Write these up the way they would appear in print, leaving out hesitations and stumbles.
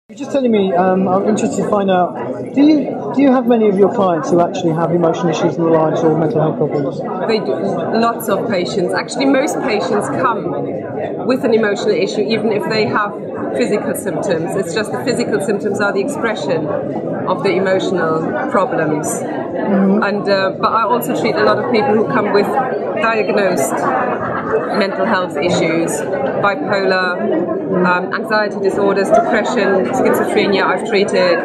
You're just telling me, I'm interested to find out, do you have many of your clients who actually have emotional issues in their lives or mental health problems? They do. Lots of patients. Actually, most patients come with an emotional issue, even if they have physical symptoms. It's just the physical symptoms are the expression of the emotional problems. And but I also treat a lot of people who come with diagnosed mental health issues, bipolar, anxiety disorders, depression, schizophrenia. I've treated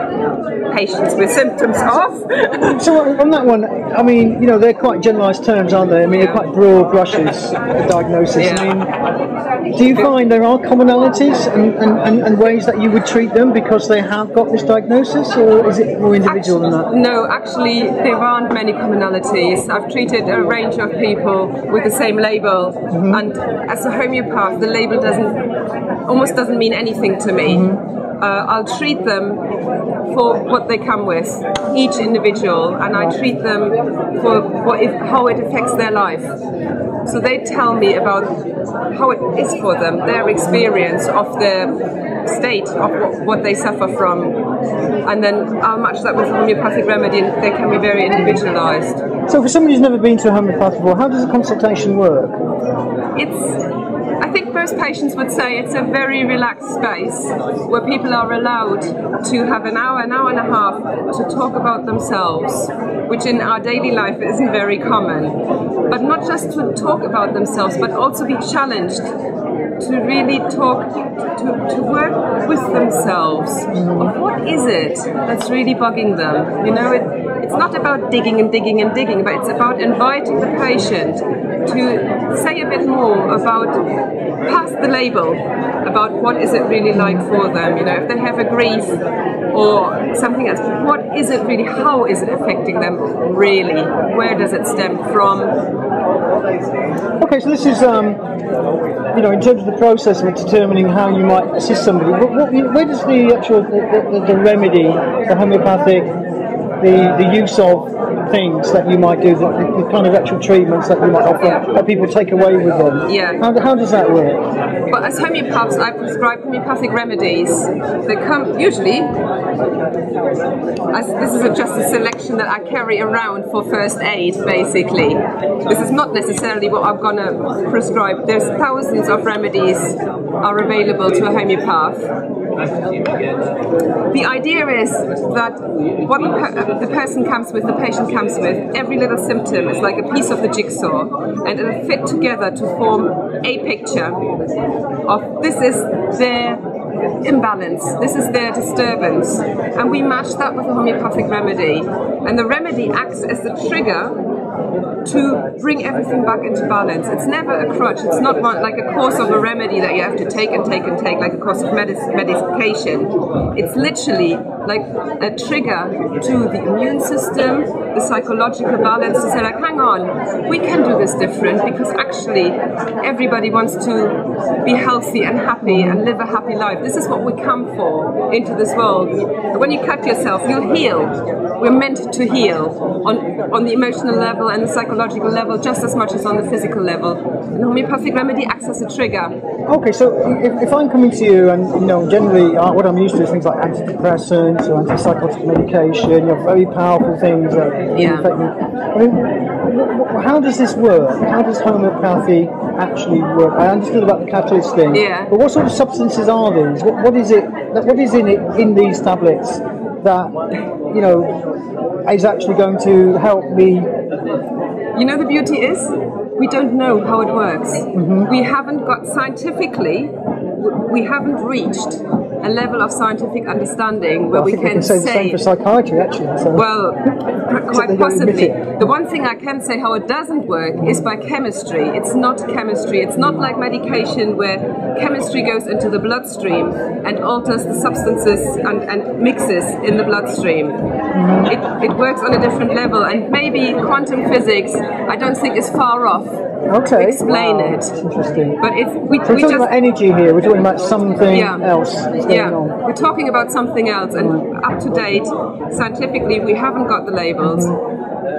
patients with symptoms of. So on that one, I mean, they're quite generalised terms, aren't they? I mean, they're quite broad brushes, the diagnosis. Yeah. I mean, do you find there are commonalities and ways that you would treat them because they have got this diagnosis, or is it more individual than that? No, actually, there aren't many commonalities. I've treated a range of people with the same label, and as a homeopath, the label almost doesn't mean anything to me. I'll treat them for what they come with, each individual, and I treat them for how it affects their life. So they tell me about how it is for them, their experience of their state, of what they suffer from, and then how much that with homeopathic remedy, they can be very individualized. So for somebody who's never been to a homeopath before, how does a consultation work? I think most patients would say it's a very relaxed space where people are allowed to have an hour and a half to talk about themselves, which in our daily life isn't very common. But not just to talk about themselves, but also be challenged to really talk, to work with themselves. What is it that's really bugging them? It's not about digging and digging and digging, but it's about inviting the patient to say a bit more about, past the label, about what is it really like for them. If they have a grief or something else, what is it really, how is it affecting them really? Where does it stem from? Okay, so this is, in terms of the process of determining how you might assist somebody, where does the actual, the remedy, the homeopathic, the use of things that you might do, the kind of actual treatments that you might offer, that people take away with them? Yeah. How does that work? But as homeopaths, I prescribe homeopathic remedies. They come usually, this is just a selection that I carry around for first aid, basically. This is not necessarily what I'm going to prescribe. There's thousands of remedies are available to a homeopath. The idea is that what the person comes with, the patient comes with, every little symptom is like a piece of the jigsaw, and it'll fit together to form a picture of this is their imbalance, this is their disturbance, and we match that with a homeopathic remedy, and the remedy acts as the trigger to bring everything back into balance. It's never a crutch. It's not like a course of a remedy that you have to take and take and take, like a course of medication. It's literally like a trigger to the immune system, the psychological balance, to say like, hang on, we can do this different, because actually everybody wants to be healthy and happy and live a happy life. This is what we come for into this world. When you cut yourself, you'll heal. We're meant to heal on the emotional level and the psychological level just as much as on the physical level. And homeopathic remedy acts as a trigger. Okay, so if I'm coming to you, and generally what I'm used to is things like antidepressants or antipsychotic medication, very powerful things that affect me. I mean, how does this work? How does homeopathy actually work? I understood about the catalyst thing, but what sort of substances are these? What is it? What is in these tablets that is actually going to help me? The beauty is, we don't know how it works. We haven't got we haven't reached a level of scientific understanding where we can say the same for psychiatry, actually. So. Well, quite possibly. The one thing I can say how it doesn't work is by chemistry. It's not chemistry. It's not like medication where chemistry goes into the bloodstream and alters the substances and mixes in the bloodstream. It works on a different level, and maybe quantum physics, I don't think, is far off to explain it. That's interesting. But we're talking about energy here. We're talking about something else that's going on. We're talking about something else, and up to date, scientifically, we haven't got the labels.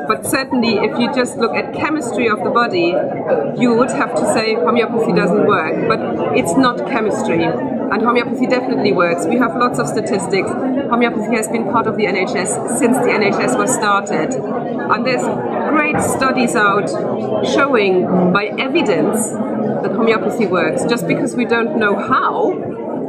But certainly, if you just look at chemistry of the body, you would have to say homeopathy doesn't work. But it's not chemistry. And homeopathy definitely works. We have lots of statistics. Homeopathy has been part of the NHS since the NHS was started. And there's great studies out showing by evidence that homeopathy works. Just because we don't know how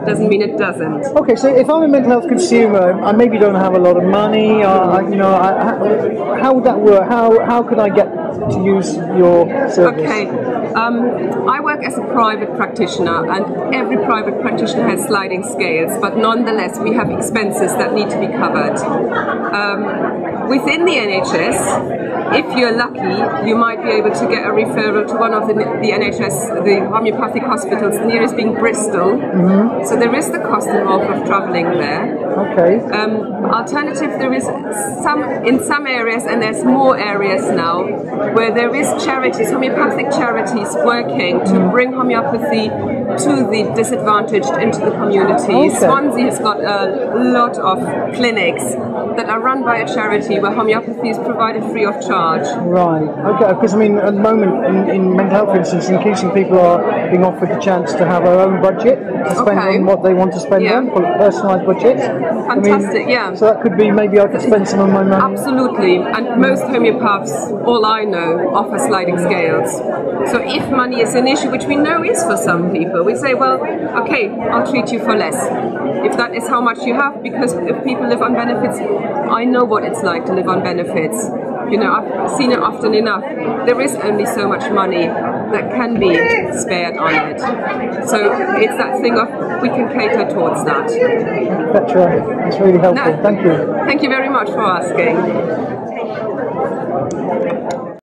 doesn't mean it doesn't. Okay, so if I'm a mental health consumer, I maybe don't have a lot of money, how would that work? How could I get to use your service? Okay, I work as a private practitioner, and every private practitioner has sliding scales, but nonetheless we have expenses that need to be covered. Within the NHS, if you're lucky, you might be able to get a referral to one of the NHS, the homeopathic hospitals, nearest being Bristol. Mm-hmm. So there is the cost involved of travelling there. Okay. Alternative, there is in some areas, and there's more areas now, where there is charities, homeopathic charities, working to bring homeopathy to the disadvantaged into the community. Okay. Swansea has got a lot of clinics that are run by a charity where homeopathy is provided free of charge. Right, okay, because I mean at the moment in mental health, for instance, increasingly people are being offered the chance to have their own budget to spend on what they want to spend on, personalised budgets. Fantastic, So that could be, maybe I could spend some of my money. Absolutely, and most homeopaths, all I know, offer sliding scales. So if money is an issue, which we know is for some people, we say, well, okay, I'll treat you for less. If that is how much you have, because if people live on benefits, I know what it's like to live on benefits. You know, I've seen it often enough. There is only so much money that can be spared on it. So it's that thing of we can cater towards that. Petra, that's really helpful. Thank you. Thank you very much for asking.